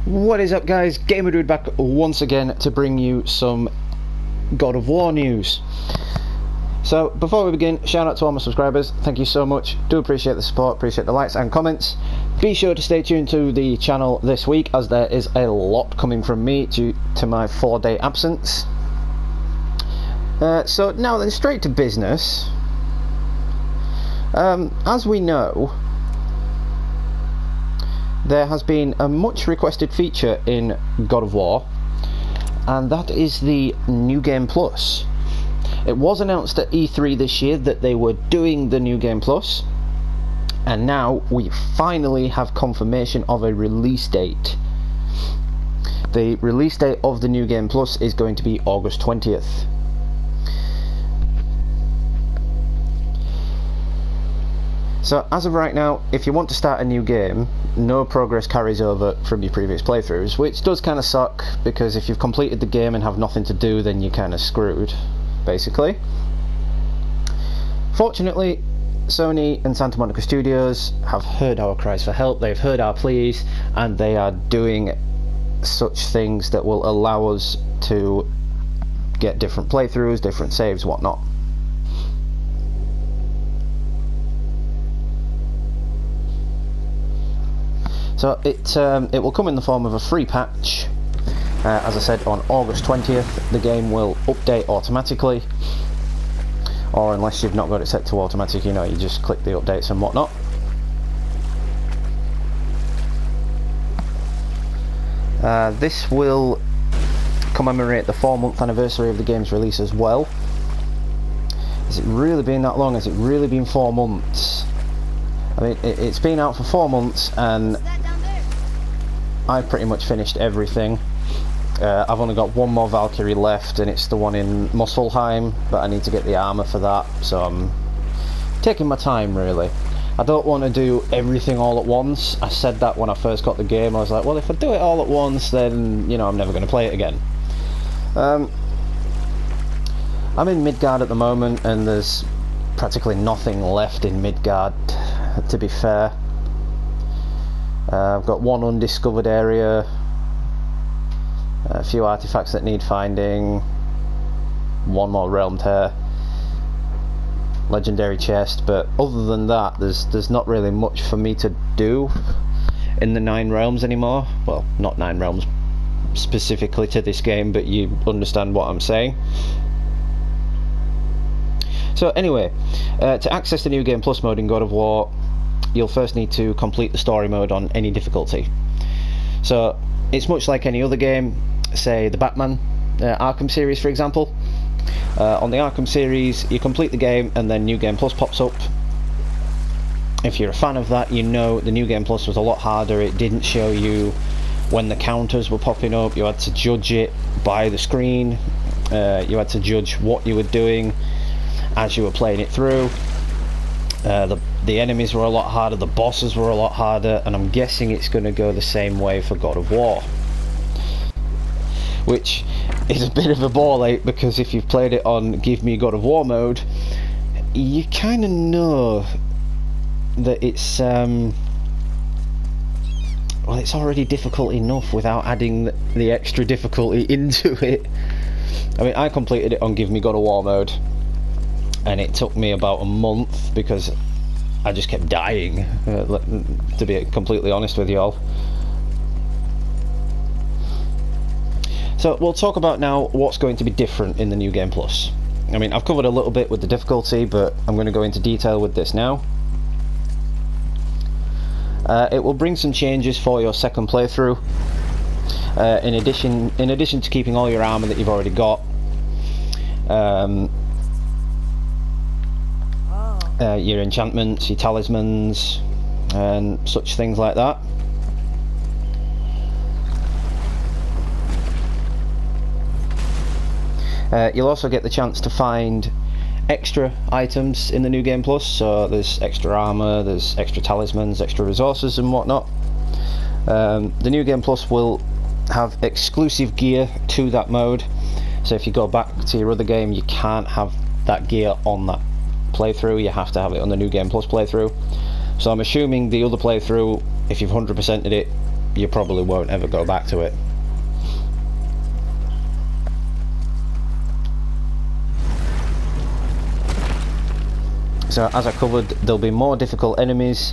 What is up, guys? GamerDude back once again to bring you some God of War news. So before we begin, shout out to all my subscribers, thank you so much, do appreciate the support, appreciate the likes and comments. Be sure to stay tuned to the channel this week as there is a lot coming from me due to my 4-day absence. So now then, straight to business. As we know, there has been a much requested feature in God of War, and that is the New Game Plus. It was announced at E3 this year that they were doing the New Game Plus, and now we finally have confirmation of a release date. The release date of the New Game Plus is going to be August 20th. So as of right now, if you want to start a new game, no progress carries over from your previous playthroughs, which does kind of suck, because if you've completed the game and have nothing to do, then you're kind of screwed, basically. Fortunately, Sony and Santa Monica Studios have heard our cries for help, they've heard our pleas, and they are doing such things that will allow us to get different playthroughs, different saves, whatnot. So it will come in the form of a free patch. As I said, on August 20th the game will update automatically, or unless you've not got it set to automatic, you know, you just click the updates and whatnot. This will commemorate the 4-month anniversary of the game's release as well. Has it really been that long? Has it really been 4 months? I mean, it's been out for 4 months and I've pretty much finished everything. I've only got one more Valkyrie left, and it's the one in Muspelheim, but I need to get the armour for that, so I'm taking my time, really. I don't want to do everything all at once. I said that when I first got the game. I was like, well, if I do it all at once, then, you know, I'm never going to play it again. I'm in Midgard at the moment, and there's practically nothing left in Midgard, to be fair. I've got one undiscovered area, a few artifacts that need finding, one more realm tear, legendary chest, but other than that there's not really much for me to do in the 9 realms anymore. Well, not 9 realms specifically to this game, but you understand what I'm saying. So anyway, to access the New Game Plus mode in God of War, you'll first need to complete the story mode on any difficulty. So it's much like any other game, say the Batman Arkham series, for example. On the Arkham series, you complete the game and then New Game Plus pops up. If you're a fan of that, you know the New Game Plus was a lot harder. It didn't show you when the counters were popping up. You had to judge it by the screen. You had to judge what you were doing as you were playing it through. The enemies were a lot harder, the bosses were a lot harder, and I'm guessing it's going to go the same way for God of War. Which is a bit of a ball ache, because if you've played it on Give Me God of War mode, you kind of know that it's well, it's already difficult enough without adding the extra difficulty into it. I mean, I completed it on Give Me God of War mode, and it took me about a month because I just kept dying, to be completely honest with you all. So we'll talk about now what's going to be different in the New Game Plus. I mean, I've covered a little bit with the difficulty, but I'm going to go into detail with this now. It will bring some changes for your second playthrough. In addition to keeping all your armour that you've already got, your enchantments, your talismans, and such things like that. You'll also get the chance to find extra items in the New Game Plus, so there's extra armour, there's extra talismans, extra resources and whatnot. The New Game Plus will have exclusive gear to that mode, so if you go back to your other game you can't have that gear on that playthrough, you have to have it on the New Game Plus playthrough. So I'm assuming the other playthrough, if you've 100%ed it, you probably won't ever go back to it. So as I covered, there'll be more difficult enemies.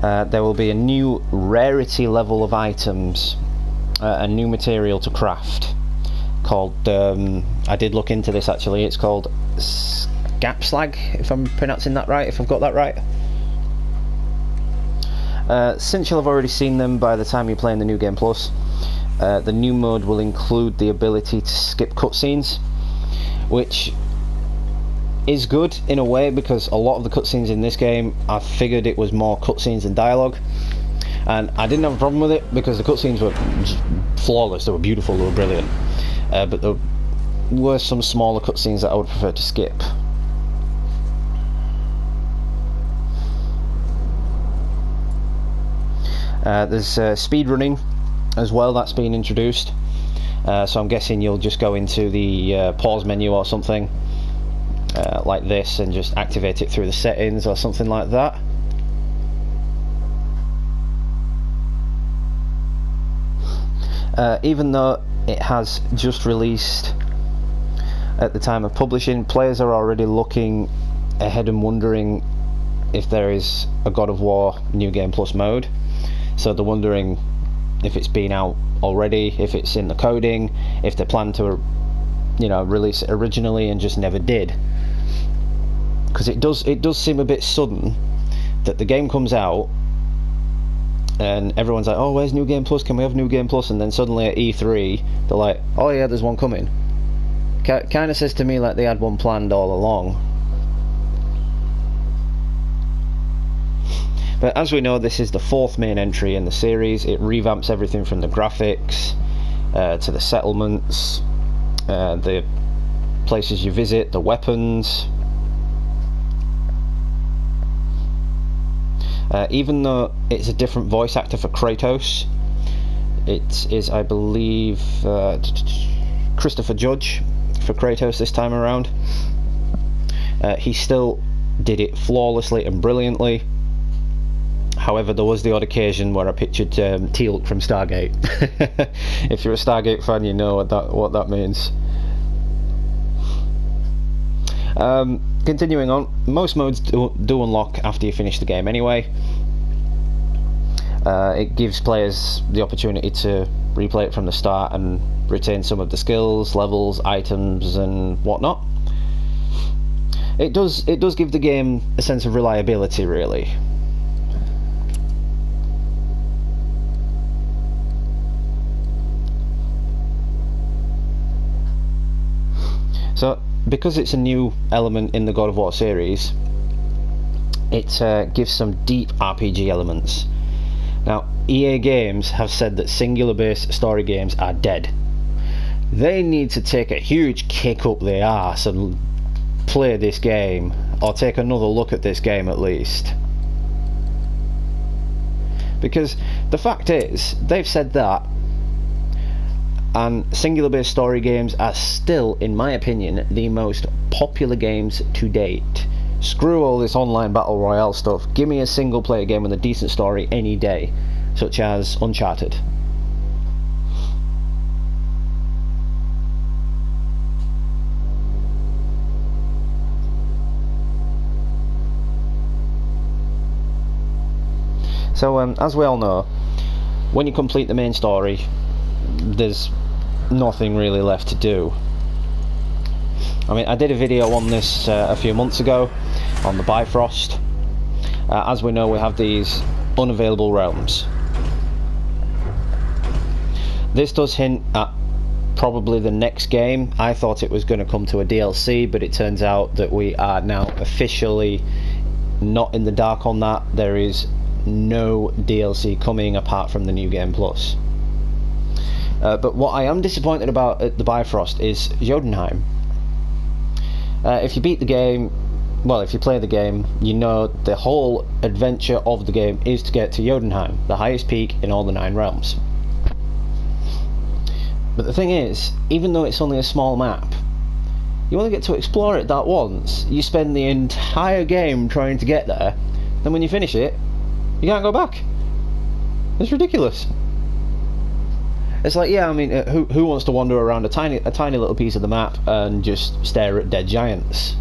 There will be a new rarity level of items, a new material to craft called, I did look into this actually, it's called Scap Slag, if I'm pronouncing that right, if I've got that right. Since you'll have already seen them by the time you're playing the New Game Plus, the new mode will include the ability to skip cutscenes, which is good in a way, because a lot of the cutscenes in this game, I figured it was more cutscenes than dialogue, and I didn't have a problem with it because the cutscenes were flawless, they were beautiful, they were brilliant, but there were some smaller cutscenes that I would prefer to skip. There's speedrunning as well, that's been introduced, so I'm guessing you'll just go into the pause menu or something like this and just activate it through the settings or something like that. Even though it has just released at the time of publishing, players are already looking ahead and wondering if there is a God of War New Game Plus mode. So they're wondering if it's been out already, if it's in the coding, if they plan to, you know, release it originally and just never did. Because it does seem a bit sudden that the game comes out and everyone's like, oh, where's New Game Plus, can we have New Game Plus? And then suddenly at E3 they're like, oh yeah, there's one coming. Kind of says to me like they had one planned all along. But as we know, this is the 4th main entry in the series. It revamps everything from the graphics to the settlements, the places you visit, the weapons. Even though it's a different voice actor for Kratos, it is, I believe, Christopher Judge for Kratos this time around. He still did it flawlessly and brilliantly. However, there was the odd occasion where I pictured Teal'c from Stargate. If you're a Stargate fan, you know what that means. Continuing on, most modes do unlock after you finish the game anyway. It gives players the opportunity to replay it from the start and retain some of the skills, levels, items and whatnot. It does give the game a sense of reliability, really. So, because it's a new element in the God of War series, it gives some deep RPG elements. Now, EA Games have said that singular-based story games are dead. They need to take a huge kick up the arse and play this game, or take another look at this game at least. Because the fact is, they've said that, and singular-based story games are still, in my opinion, the most popular games to date. Screw all this online battle royale stuff. Give me a single-player game with a decent story any day, such as Uncharted. So, as we all know, when you complete the main story, there's nothing really left to do. I mean, I did a video on this a few months ago on the Bifrost. As we know, we have these unavailable realms. This does hint at probably the next game. I thought it was going to come to a DLC, but it turns out that we are now officially not in the dark on that. There is no DLC coming apart from the New Game Plus. But what I am disappointed about at the Bifrost is Jotunheim. If you beat the game, well, if you play the game, you know the whole adventure of the game is to get to Jotunheim, the highest peak in all the 9 realms. But the thing is, even though it's only a small map, you only get to explore it that once. You spend the entire game trying to get there, then when you finish it, you can't go back. It's ridiculous. It's like, yeah, I mean, who wants to wander around a tiny little piece of the map and just stare at dead giants?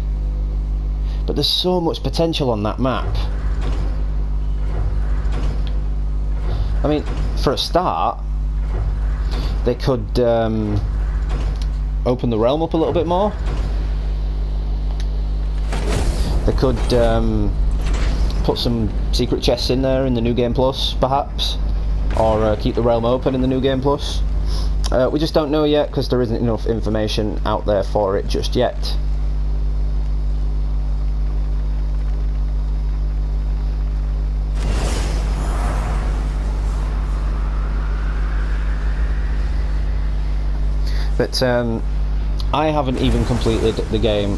But there's so much potential on that map. I mean, for a start, they could open the realm up a little bit more. They could put some secret chests in there in the New Game Plus, perhaps. Or keep the realm open in the New Game Plus. We just don't know yet because there isn't enough information out there for it just yet. But I haven't even completed the game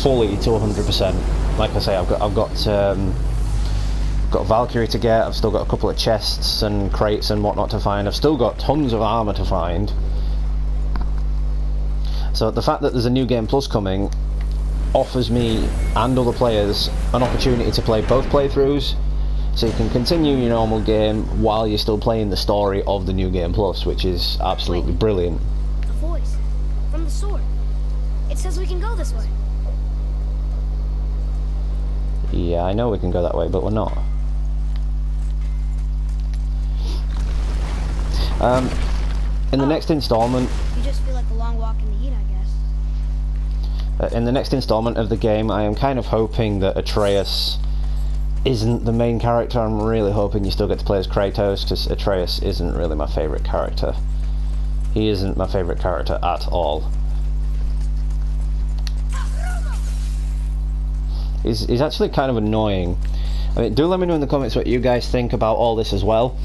fully to 100%. Like I say, I've got Valkyrie to get, I've still got a couple of chests and crates and whatnot to find, I've still got tons of armour to find. So the fact that there's a New Game Plus coming offers me and other players an opportunity to play both playthroughs, so you can continue your normal game while you're still playing the story of the New Game Plus, which is absolutely brilliant. A voice from the sword. It says we can go this way. Yeah, I know we can go that way, but we're not. In the next installment... You just feel like a long walk in the heat, I guess. In the next installment of the game, I am kind of hoping that Atreus isn't the main character. I'm really hoping you still get to play as Kratos, because Atreus isn't really my favourite character. He isn't my favourite character at all. He's actually kind of annoying. I mean, do let me know in the comments what you guys think about all this as well.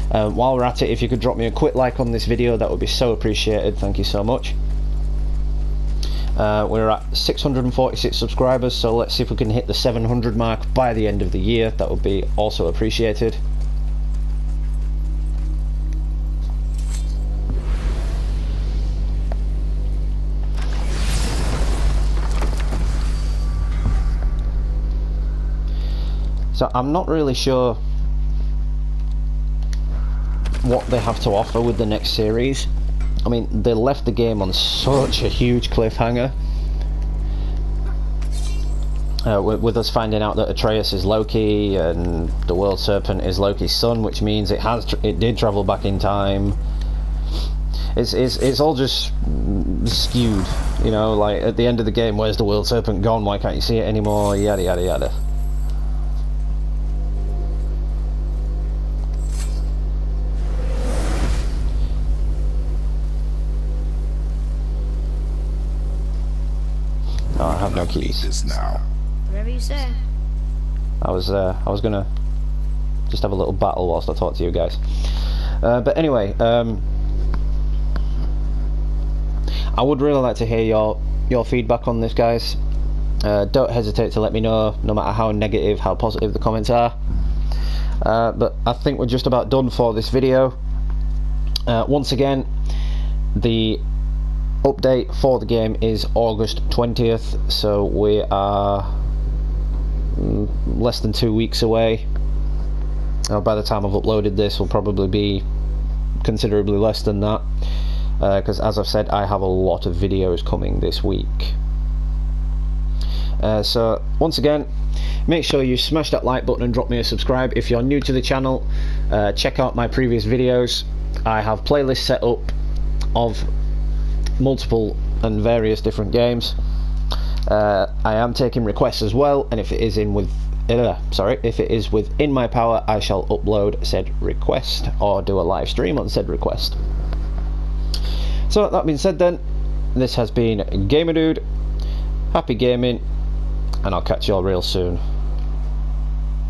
While we're at it, if you could drop me a quick like on this video, that would be so appreciated. Thank you so much. We're at 646 subscribers, so let's see if we can hit the 700 mark by the end of the year. That would be also appreciated. So I'm not really sure what they have to offer with the next series. I mean, they left the game on such a huge cliffhanger. With us finding out that Atreus is Loki and the World Serpent is Loki's son, which means it did travel back in time. It's all just skewed, you know. Like at the end of the game, where's the World Serpent gone? Why can't you see it anymore? Yada yada yada. Oh, I have no keys. Now. Whatever you say. I was gonna just have a little battle whilst I talk to you guys. But anyway, I would really like to hear your feedback on this, guys. Don't hesitate to let me know, no matter how negative, how positive the comments are. But I think we're just about done for this video. Once again, the update for the game is August 20th, so we are less than 2 weeks away. By the time I've uploaded this, will probably be considerably less than that, because as I've said, I have a lot of videos coming this week. So once again, make sure you smash that like button and drop me a subscribe. If you're new to the channel, check out my previous videos. I have playlists set up of multiple and various different games. I am taking requests as well, and if it is within my power, I shall upload said request or do a live stream on said request. So that being said, then, this has been Gamer Dude. Happy gaming, and I'll catch you all real soon.